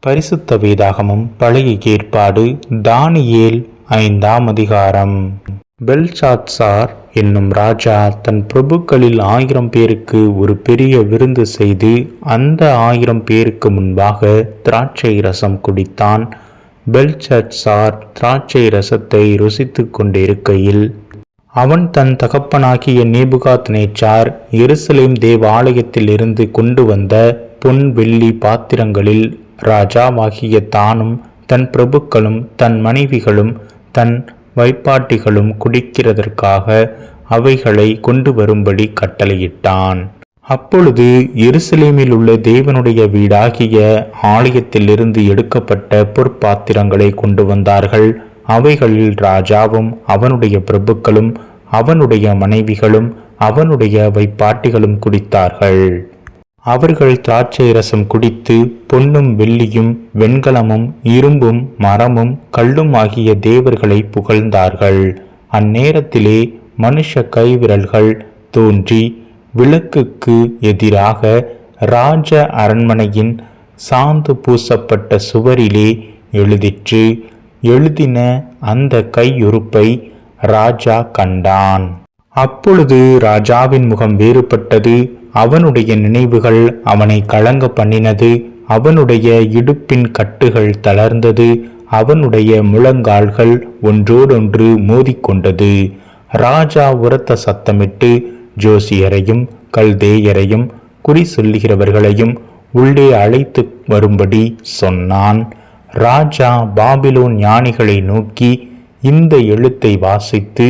பரிசுத்த வேதாகமம் பழைய ஏற்பாடு தானியேல் 5ஆம் அதிகாரம். பெல்ஷாத்சார் என்னும் ராஜா தன் பிரபுக்களில் 1000 பேருக்கு ஒரு பெரிய விருந்து செய்து அந்த 1000 பேருக்கு முன்பாக திராட்சை ரசம் குடித்தான். பெல்ஷாத்சார் திராட்சை ரசத்தை ருசித்து கொண்டிருக்கையில் அவன் தன் தகப்பனாகிய நேபுகாத்நேச்சார் எருசலேம் தேவாலயத்தில் இருந்து கொண்டு வந்த பொன் வெள்ளி பாத்திரங்களில் ராஜாவாகிய தானும் தன் பிரபுக்களும் தன் மனைவிகளும் தன் வைப்பாட்டிகளும் குடிக்கிறதற்காக அவைகளை கொண்டு வரும்படி கட்டளையிட்டான். அப்பொழுது எருசலேமில் உள்ள தேவனுடைய வீடாகிய ஆலயத்திலிருந்து எடுக்கப்பட்ட பொற்பாத்திரங்களை கொண்டு வந்தார்கள். அவைகளில் ராஜாவும் அவனுடைய பிரபுக்களும் அவனுடைய மனைவிகளும் அவனுடைய வைப்பாட்டிகளும் குடித்தார்கள். அவர்கள் திராட்சை ரசம் குடித்து பொன்னும் வெள்ளியும் வெண்கலமும் இரும்பும் மரமும் கல்லும் ஆகிய தேவர்களை புகழ்ந்தார்கள். அந்நேரத்திலே மனுஷ கைவிரல்கள் தோன்றி விளக்குக்கு எதிராக ராஜ அரண்மனையின் சாந்து பூசப்பட்ட சுவரிலே எழுதிற்று. எழுதின அந்த கையுறுப்பை ராஜா கண்டான். அப்பொழுது ராஜாவின் முகம் வேறுபட்டது. அவனுடைய நினைவுகள் அவனை கலங்க பண்ணினது. அவனுடைய இடுப்பின் கட்டுகள் தளர்ந்தது. அவனுடைய முழங்கால்கள் ஒன்றோடொன்று மோதிக்கொண்டது. ராஜா உரத்த சத்தமிட்டு ஜோசியரையும் கல்தேயரையும் குறி சொல்லுகிறவர்களையும் உள்ளே அழைத்து வரும்படி சொன்னான். ராஜா பாபிலோன் ஞானிகளை நோக்கி, இந்த எழுத்தை வாசித்து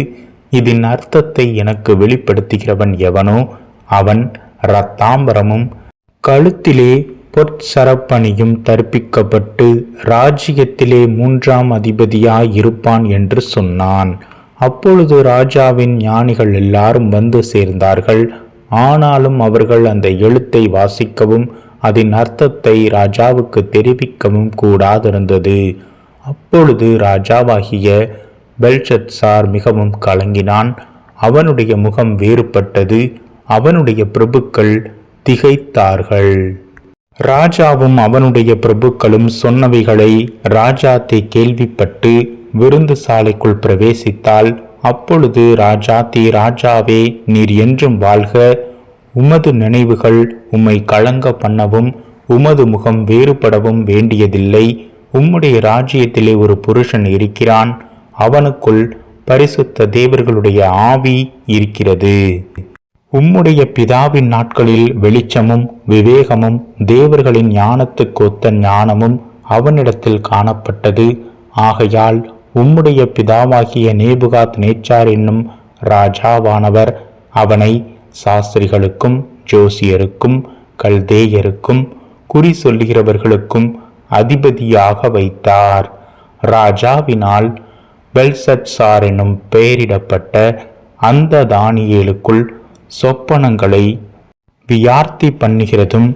இதன் அர்த்தத்தை எனக்கு வெளிப்படுத்துகிறவன் எவனோ அவன் இரத்தாம்பரமும் கழுத்திலே பொற்சரப்பணியும் தரிப்பிக்கப்பட்டு ராஜ்யத்திலே 3ஆம் அதிபதியாயிருப்பான் என்று சொன்னான். அப்பொழுது ராஜாவின் ஞானிகள் எல்லாரும் வந்து சேர்ந்தார்கள். ஆனாலும் அவர்கள் அந்த எழுத்தை வாசிக்கவும் அதன் அர்த்தத்தை ராஜாவுக்கு தெரிவிக்கவும் கூடாதிருந்தது. அப்பொழுது ராஜாவாகிய பெல்ஷாத்சார் மிகவும் கலங்கினான். அவனுடைய முகம் வேறுபட்டது. அவனுடைய பிரபுக்கள் திகைத்தார்கள். ராஜாவும் அவனுடைய பிரபுக்களும் சொன்னவைகளை ராஜாத்தி கேள்விப்பட்டு விருந்து சாலைக்குள் பிரவேசித்தாள். அப்பொழுது ராஜாத்தி, ராஜாவே, நீர் என்றும் வாழ்க. உமது நினைவுகள் உம்மை கலங்க பண்ணவும் உமது முகம் வேறுபடவும் வேண்டியதில்லை. உம்முடைய ராஜ்யத்திலே ஒரு புருஷன் இருக்கிறான். அவனுக்குள் பரிசுத்த தேவர்களுடைய ஆவி இருக்கிறது. உம்முடைய பிதாவின் நாட்களில் வெளிச்சமும் விவேகமும் தேவர்களின் ஞானத்துக்கு ஒத்த ஞானமும் அவனிடத்தில் காணப்பட்டது. ஆகையால் உம்முடைய பிதாவாகிய நேபுகாத்நேச்சார் என்னும் ராஜாவானவர் அவனை சாஸ்திரிகளுக்கும் ஜோசியருக்கும் கல்தேயருக்கும் குறி சொல்லுகிறவர்களுக்கும் அதிபதியாக வைத்தார். ராஜாவினால் பெல்ஷாத்சார் என்னும் பெயரிடப்பட்ட அந்த தானியேலுக்குள் சொப்பனங்களை வியார்த்தி பண்ணுகிறதும்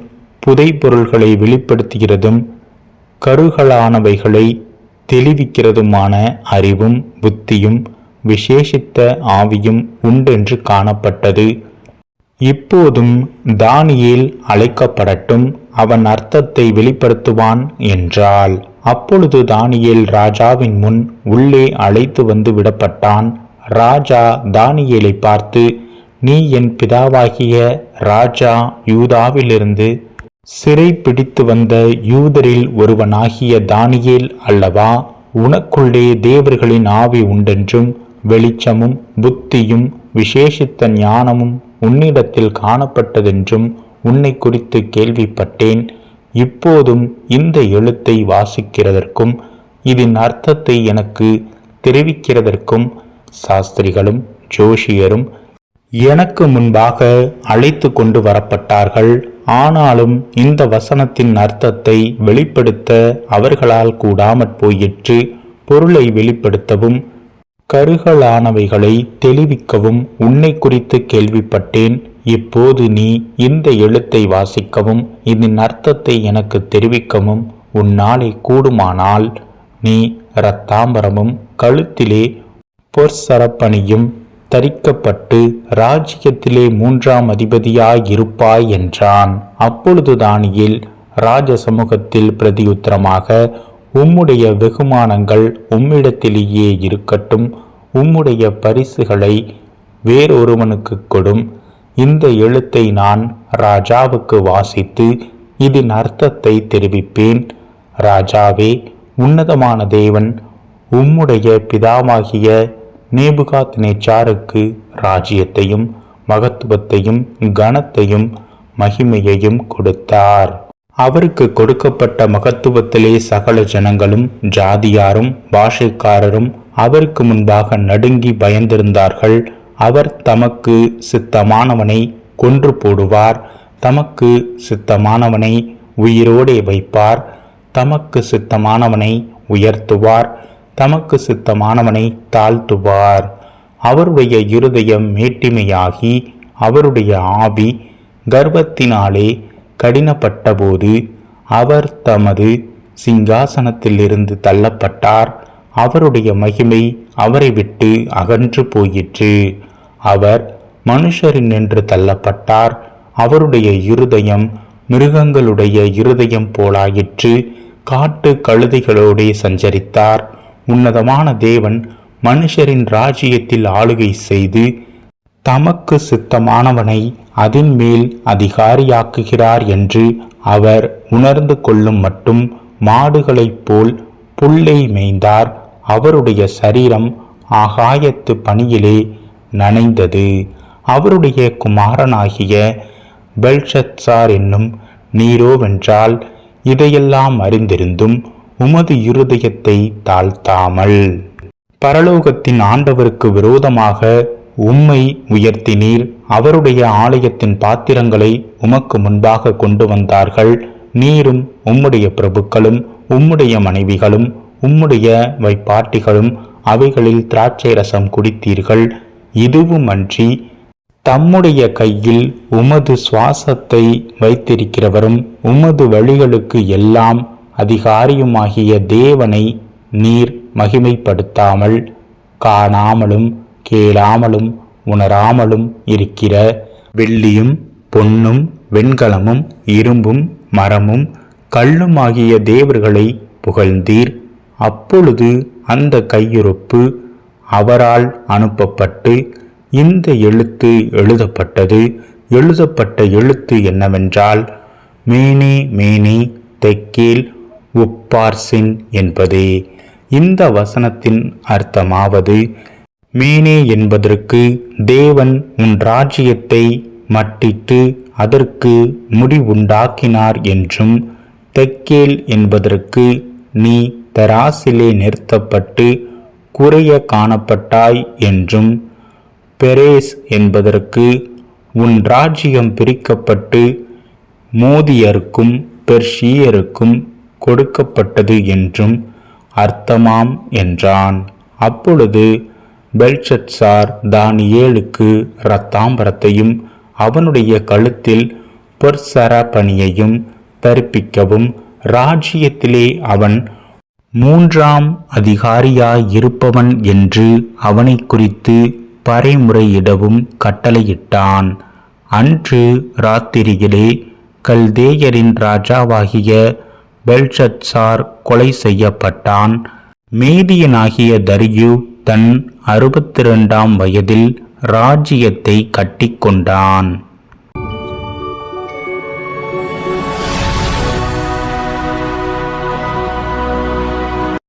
புதைபொருள்களை வெளிப்படுத்துகிறதும் கருகலானவைகளை தெளிவிக்கிறதுமான அறிவும் புத்தியும் விசேஷித்த ஆவியும் உண்டென்று காணப்பட்டது. இப்போதும் தானியேல் அழைக்கப்படட்டும், அவன் அர்த்தத்தை வெளிப்படுத்துவான் என்றாள். அப்பொழுது தானியேல் ராஜாவின் முன் உள்ளே அழைத்து வந்து விடப்பட்டான். ராஜா தானியேலை பார்த்து, நீ என் பிதாவாகிய ராஜா யூதாவிலிருந்து சிறை பிடித்து வந்த யூதரில் ஒருவனாகிய தானியேல் அல்லவா? உனக்குள்ளே தேவர்களின் ஆவி உண்டென்றும் வெளிச்சமும் புத்தியும் விசேஷித்த ஞானமும் உன்னிடத்தில் காணப்பட்டதென்றும் உன்னை குறித்து கேள்விப்பட்டேன். இப்போதும் இந்த எழுத்தை வாசிக்கிறதற்கும் இதன் அர்த்தத்தை எனக்கு தெரிவிக்கிறதற்கும் சாஸ்திரிகளும் ஜோஷியரும் எனக்கு முன்பாக அழைத்து கொண்டு வரப்பட்டார்கள். ஆனாலும் இந்த வசனத்தின் அர்த்தத்தை வெளிப்படுத்த அவர்களால் கூடாமற் போயிற்று. பொருளை வெளிப்படுத்தவும் கருகலானவைகளை தெளிவிக்கவும் உன்னை குறித்து கேள்விப்பட்டேன். இப்போது நீ இந்த எழுத்தை வாசிக்கவும் இதன் அர்த்தத்தை எனக்கு தெரிவிக்கவும் உன்னாலே கூடுமானால் நீ இரத்தாம்பரமும் கழுத்திலே பொற்சரப்பணியும் தரிக்கப்பட்டு ராஜ்யத்திலே 3ஆம் அதிபதியாயிருப்பாய் என்றான். அப்பொழுது தானியேல் ராஜ சமூகத்தில் பிரதியுத்தரமாக, உம்முடைய வெகுமானங்கள் உம்மிடத்திலேயே இருக்கட்டும், உம்முடைய பரிசுகளை வேறொருவனுக்கு கொடும். இந்த எழுத்தை நான் ராஜாவுக்கு வாசித்து இதன் அர்த்தத்தை தெரிவிப்பேன். ராஜாவே, உன்னதமான தேவன் உம்முடைய பிதாவாகிய நேபுகாத்நேச்சாருக்கு ராஜ்யத்தையும் மகத்துவத்தையும் கனத்தையும் மகிமையையும் கொடுத்தார். அவருக்கு கொடுக்கப்பட்ட மகத்துவத்திலே சகல ஜனங்களும் ஜாதியாரும் பாஷைக்காரரும் அவருக்கு முன்பாக நடுங்கி பயந்திருந்தார்கள். அவர் தமக்கு சித்தமானவனை கொன்று போடுவார், தமக்கு சித்தமானவனை உயிரோடே வைப்பார், தமக்கு சித்தமானவனை உயர்த்துவார், தமக்கு சித்தமானவனை தாழ்த்துவார். அவருடைய இருதயம் மேட்டிமையாகி அவருடைய ஆவி கர்வத்தினாலே கடினப்பட்டபோது அவர் தமது சிங்காசனத்திலிருந்து தள்ளப்பட்டார். அவருடைய மகிமை அவரை விட்டு அகன்று போயிற்று. அவர் மனுஷரினின்று தள்ளப்பட்டார். அவருடைய இருதயம் மிருகங்களுடைய இருதயம் போலாயிற்று. காட்டு கழுதைகளோடே சஞ்சரித்தார். உன்னதமான தேவன் மனுஷரின் ராஜ்யத்தில் ஆளுகை செய்து தமக்கு சித்தமானவனை அதன் மேல் அதிகாரியாக்குகிறார் என்று அவர் உணர்ந்து கொள்ளும் மட்டும் மாடுகளைப் போல் புல்லை மேய்ந்தார். அவருடைய சரீரம் ஆகாயத்து பனியிலே நனைந்தது. அவருடைய குமாரனாகிய பெல்ஷத்சார் என்னும் நீரோவென்றால் இதையெல்லாம் அறிந்திருந்தும் உமது இருதயத்தை தாழ்த்தாமல் பரலோகத்தின் ஆண்டவருக்கு விரோதமாக உம்மை உயர்த்தினீர். அவருடைய ஆலயத்தின் பாத்திரங்களை உமக்கு முன்பாக கொண்டு வந்தார்கள். நீரும் உம்முடைய பிரபுக்களும் உம்முடைய மனைவிகளும் உம்முடைய வைப்பாட்டிகளும் அவைகளில் திராட்சை ரசம் குடித்தீர்கள். இதுவுமன்றி தம்முடைய கையில் உமது சுவாசத்தை வைத்திருக்கிறவரும் உமது வழிகளுக்கு எல்லாம் அதிகாரியுமாகிய தேவனை நீர் மகிமைப்படுத்தாமல் காணாமலும் கேளாமலும் உணராமலும் இருக்கிற வெள்ளியும் பொன்னும் வெண்கலமும் இரும்பும் மரமும் கல்லுமாகிய தேவர்களை புகழ்ந்தீர். அப்பொழுது அந்த கையிருப்பு அவரால் அனுப்பப்பட்டு இந்த எழுத்து எழுதப்பட்டது. எழுதப்பட்ட எழுத்து என்னவென்றால், மேனே மேனே தெக்கேல் உப்பார்சின் என்பதே. இந்த வசனத்தின் அர்த்தமாவது, மேனே என்பதற்கு தேவன் உன் ராஜ்யத்தை மட்டிட்டு அதற்கு முடிவுண்டாக்கினார் என்றும், தெக்கேல் என்பதற்கு நீ தராசிலே நிறுத்தப்பட்டு குறைய காணப்பட்டாய் என்றும், பெரேஸ் என்பதற்கு உன் ராஜ்யம் பிரிக்கப்பட்டு மோதியருக்கும் பெர்ஷியருக்கும் கொடுக்கப்பட்டது என்றும் அர்த்தமாம் என்றான். அப்பொழுது பெல்ஷத்சார் தானியேலுக்கு இரத்தாம்பரத்தையும் அவனுடைய கழுத்தில் பொற்சரப்பணியையும் தரிப்பிக்கவும் ராஜ்யத்திலே அவன் 3ஆம் அதிகாரியாயிருப்பவன் என்று அவனை குறித்து பறைமுறையிடவும் கட்டளையிட்டான். அன்று ராத்திரியிலே கல்தேயரின் ராஜாவாகிய பெல்ஷத்சார் கொலை செய்யப்பட்டான். மேதியனாகிய தரியு தன் 62ஆம் வயதில் ராஜ்யத்தை கட்டிக்கொண்டான்.